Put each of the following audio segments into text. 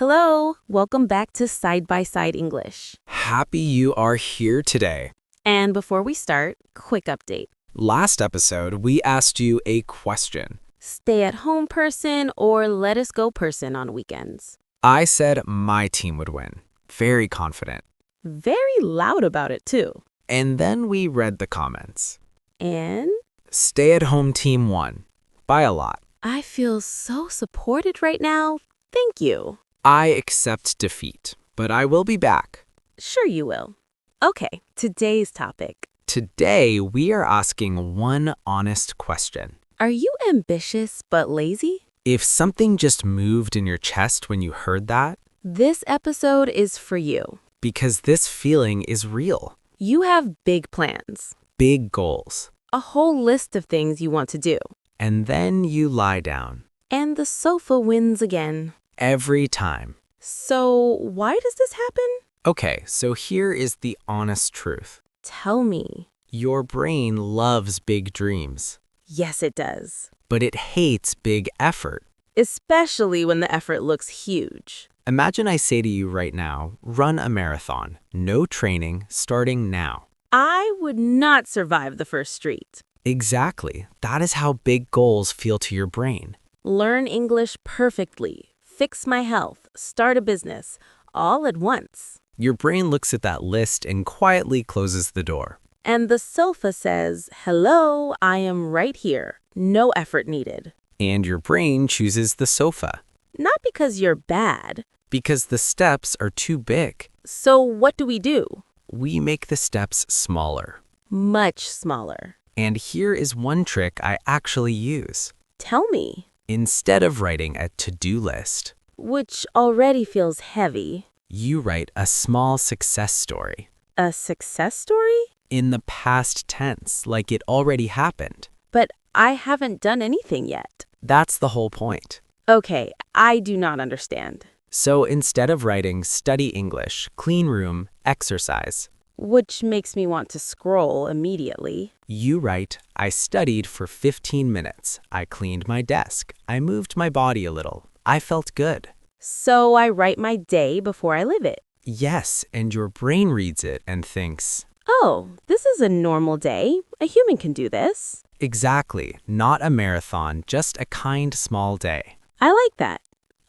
Hello, welcome back to Side by Side English. Happy you are here today. And before we start, quick update. Last episode, we asked you a question. Stay-at-home person or let-us-go person on weekends? I said my team would win. Very confident. Very loud about it, too. And then we read the comments. And Stay-at-home team won. By a lot. I feel so supported right now. Thank you. I accept defeat, but I will be back. Sure you will. Okay, today's topic. Today, we are asking one honest question. Are you ambitious but lazy? If something just moved in your chest when you heard that, This episode is for you. because this feeling is real. You have big plans, Big goals. a whole list of things you want to do, And then you lie down. and the sofa wins again. Every time. So, why does this happen? Okay, so here is the honest truth. Tell me. Your brain loves big dreams, Yes, it does. but it hates big effort. Especially when the effort looks huge. Imagine I say to you right now, run a marathon. No training, starting now. I would not survive the first street. Exactly. That is how big goals feel to your brain. Learn English perfectly. Fix my health. Start a business. All at once. Your brain looks at that list and quietly closes the door. And the sofa says, hello, I am right here. No effort needed. And your brain chooses the sofa Not because you're bad. because the steps are too big. So what do? We make the steps smaller. Much smaller. And here is one trick I actually use. Tell me. Instead of writing a to-do list, Which already feels heavy. you write a small success story. A success story? In the past tense, like it already happened. But I haven't done anything yet. That's the whole point. Okay, I do not understand. So instead of writing study English, clean room, exercise, Which makes me want to scroll immediately. you write, I studied for 15 minutes. I cleaned my desk. I moved my body a little. I felt good. So I write my day before I live it. Yes, and your brain reads it and thinks, Oh, this is a normal day. A human can do this. exactly, not a marathon, just a kind small day. I like that.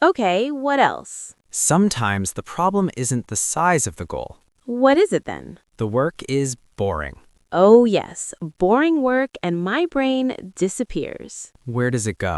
Okay, what else? Sometimes the problem isn't the size of the goal. What is it then? The work is boring. Oh yes, boring work and my brain disappears. Where does it go?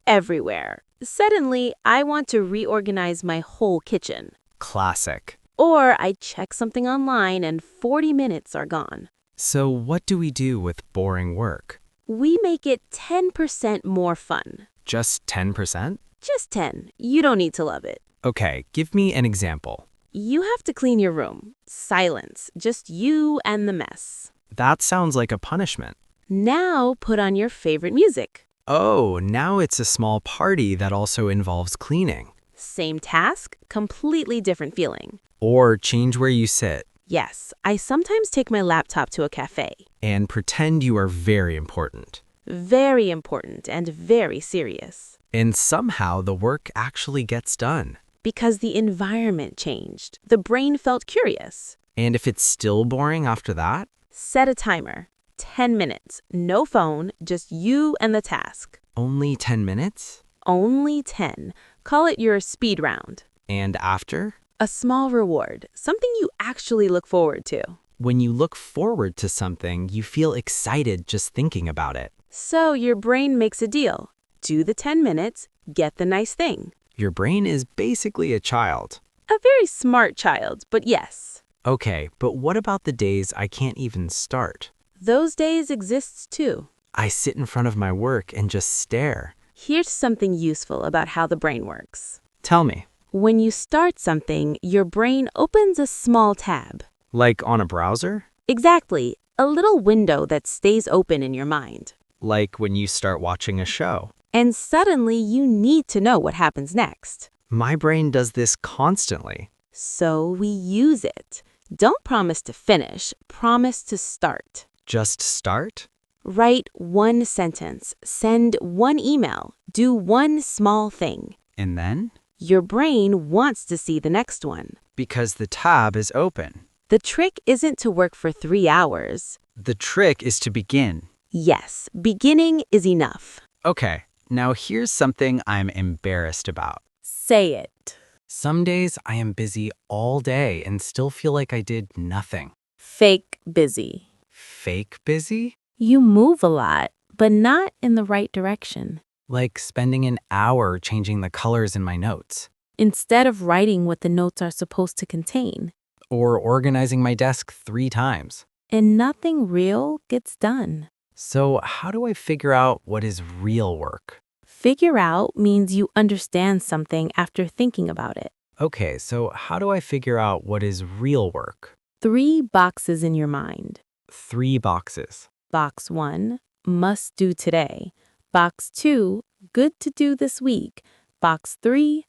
Everywhere. Suddenly, I want to reorganize my whole kitchen. Classic. Or I check something online and 40 minutes are gone. So what do we do with boring work? We make it 10% more fun. Just 10%? Just 10. You don't need to love it. Okay, give me an example. You have to clean your room. Silence. Just you and the mess. That sounds like a punishment. Now put on your favorite music. Oh, now it's a small party that also involves cleaning. Same task, completely different feeling. Or change where you sit Yes, I sometimes take my laptop to a cafe. and pretend you are very important. Very important and very serious. And somehow the work actually gets done. Because the environment changed. The brain felt curious. And if it's still boring after that, Set a timer. 10 minutes. No phone, just you and the task. only 10 minutes? Only 10. Call it your speed round. And after? A small reward. Something you actually look forward to. When you look forward to something, you feel excited just thinking about it. So your brain makes a deal. Do the 10 minutes, get the nice thing. Your brain is basically a child. A very smart child, but yes. Okay, but what about the days I can't even start? Those days exist too. I sit in front of my work and just stare. Here's something useful about how the brain works. Tell me, When you start something, your brain opens a small tab. like on a browser? Exactly, a little window that stays open in your mind. Like when you start watching a show? And suddenly you need to know what happens next. My brain does this constantly. So we use it. Don't promise to finish, promise to start. Just start? Write one sentence, send one email, do one small thing. And then? Your brain wants to see the next one. Because the tab is open. The trick isn't to work for 3 hours. The trick is to begin. Yes, beginning is enough. Okay, now here's something I'm embarrassed about. Say it. Some days I am busy all day and still feel like I did nothing. Fake busy. Fake busy? You move a lot, but not in the right direction. Like spending an hour changing the colors in my notes. Instead of writing what the notes are supposed to contain. Or organizing my desk 3 times. And nothing real gets done. So how do I figure out what is real work? Figure out means you understand something after thinking about it. Okay, so how do I figure out what is real work? 3 boxes in your mind. 3 boxes. Box 1, must do today. Box 2, good to do this week. Box 3,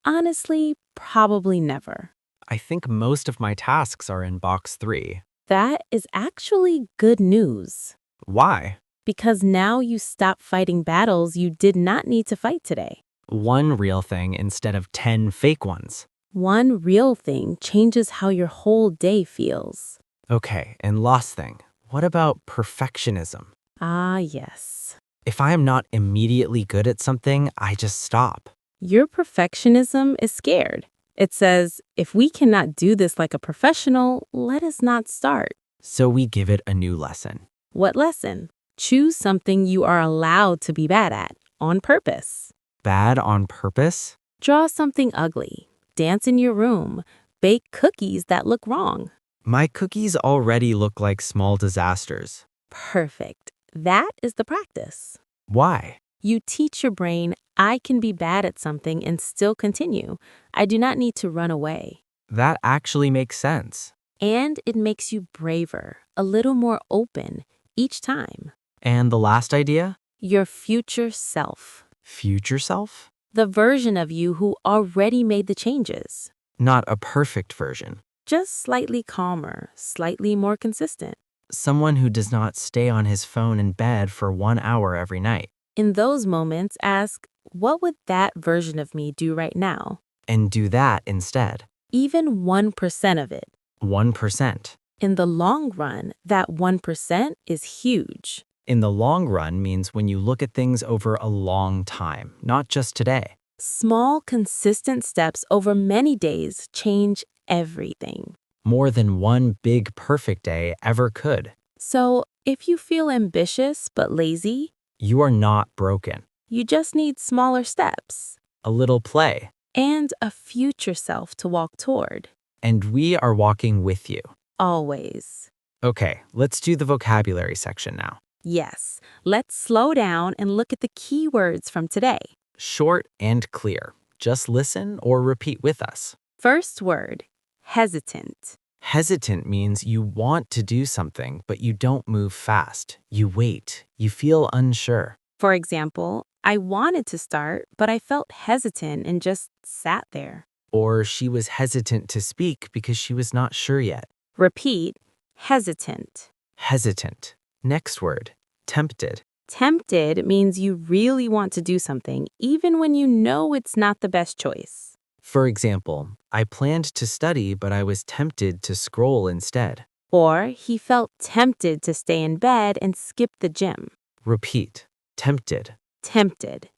honestly, probably never. I think most of my tasks are in box 3. That is actually good news. Why? Because now you stop fighting battles you did not need to fight today. 1 real thing instead of 10 fake ones. 1 real thing changes how your whole day feels. Okay, and last thing. What about perfectionism? Ah, yes. If I am not immediately good at something, I just stop. Your perfectionism is scared. It says, if we cannot do this like a professional, let us not start. So we give it a new lesson. What lesson? Choose something you are allowed to be bad at, on purpose. Bad on purpose? Draw something ugly. Dance in your room. Bake cookies that look wrong. My cookies already look like small disasters. Perfect. That is the practice. Why? You teach your brain, I can be bad at something and still continue. I do not need to run away. That actually makes sense. And it makes you braver, a little more open each time. And the last idea? Your future self. Future self? The version of you who already made the changes. Not a perfect version. Just slightly calmer, slightly more consistent. Someone who does not stay on his phone in bed for 1 hour every night. In those moments, ask, what would that version of me do right now? And do that instead. Even 1% of it. 1%. In the long run, that 1% is huge. In the long run means when you look at things over a long time, not just today. Small, consistent steps over many days change everything. More than one big perfect day ever could. So, if you feel ambitious but lazy, You are not broken. you just need smaller steps A little play. and a future self to walk toward. And we are walking with you. Always. Okay, let's do the vocabulary section now. Yes, let's slow down and look at the key words from today. Short and clear. Just listen or repeat with us. First word, hesitant. Hesitant means you want to do something, but you don't move fast. You wait. You feel unsure. For example, I wanted to start, but I felt hesitant and just sat there. Or she was hesitant to speak because she was not sure yet. Repeat, hesitant. Hesitant. Next word, tempted. Tempted means you really want to do something, even when you know it's not the best choice. For example, I planned to study, but I was tempted to scroll instead. Or he felt tempted to stay in bed and skip the gym. Repeat. Tempted. Tempted.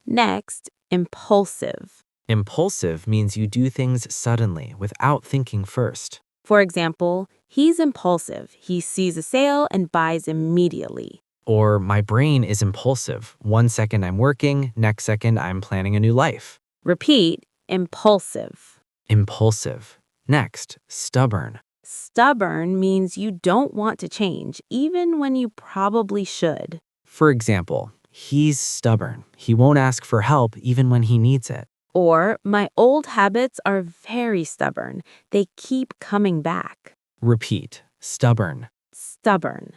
Next, impulsive. Impulsive means you do things suddenly without thinking first. For example, he's impulsive. He sees a sale and buys immediately. Or my brain is impulsive. 1 second I'm working, next second I'm planning a new life. Repeat, impulsive. Impulsive. Next, stubborn. Stubborn means you don't want to change, even when you probably should. For example, he's stubborn. He won't ask for help even when he needs it. Or, my old habits are very stubborn. They keep coming back. Repeat. Stubborn. Stubborn.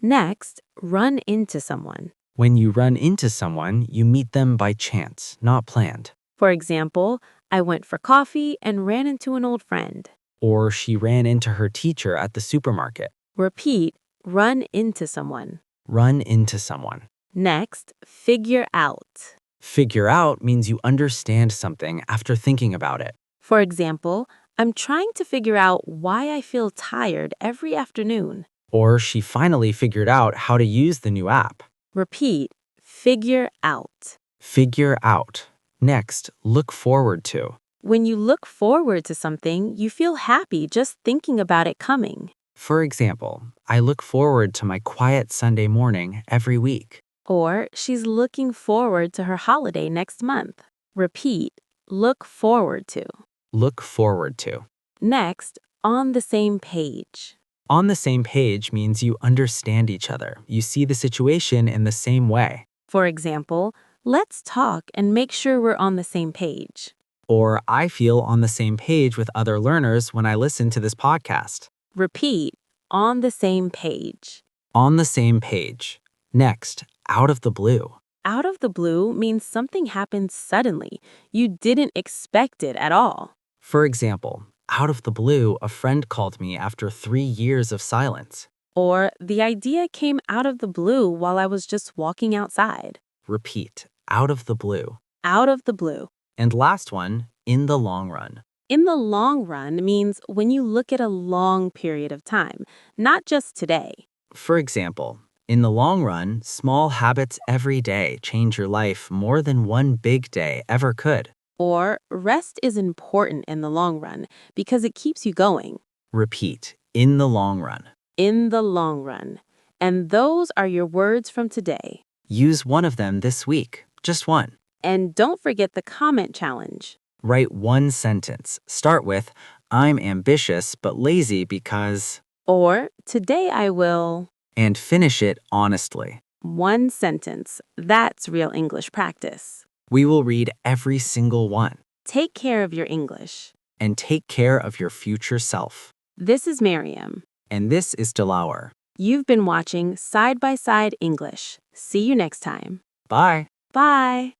Next, run into someone. When you run into someone, you meet them by chance, not planned. For example, I went for coffee and ran into an old friend. Or she ran into her teacher at the supermarket. Repeat, run into someone. Run into someone. Next, figure out. Figure out means you understand something after thinking about it. For example, I'm trying to figure out why I feel tired every afternoon. Or she finally figured out how to use the new app. Repeat, figure out. Figure out. Next, look forward to. When you look forward to something, you feel happy just thinking about it coming. For example, I look forward to my quiet Sunday morning every week. Or she's looking forward to her holiday next month. Repeat, look forward to. Look forward to. Next, on the same page. On the same page means you understand each other. You see the situation in the same way. For example, let's talk and make sure we're on the same page. Or I feel on the same page with other learners when I listen to this podcast. Repeat, on the same page. On the same page. Next, out of the blue. Out of the blue means something happened suddenly. You didn't expect it at all. For example, out of the blue, a friend called me after 3 years of silence. Or the idea came out of the blue while I was just walking outside. Repeat, out of the blue. Out of the blue. And last one, in the long run. In the long run means when you look at a long period of time, not just today. For example, in the long run, small habits every day change your life more than one big day ever could. Or rest is important in the long run because it keeps you going. Repeat, in the long run. In the long run. And those are your words from today. Use one of them this week, just one. And don't forget the comment challenge. Write one sentence. Start with, I'm ambitious but lazy because... Or, today I will... And finish it honestly. One sentence. That's real English practice. We will read every single one. Take care of your English. And take care of your future self. This is Maryam. And this is Dilawar. You've been watching Side by Side English. See you next time. Bye. Bye.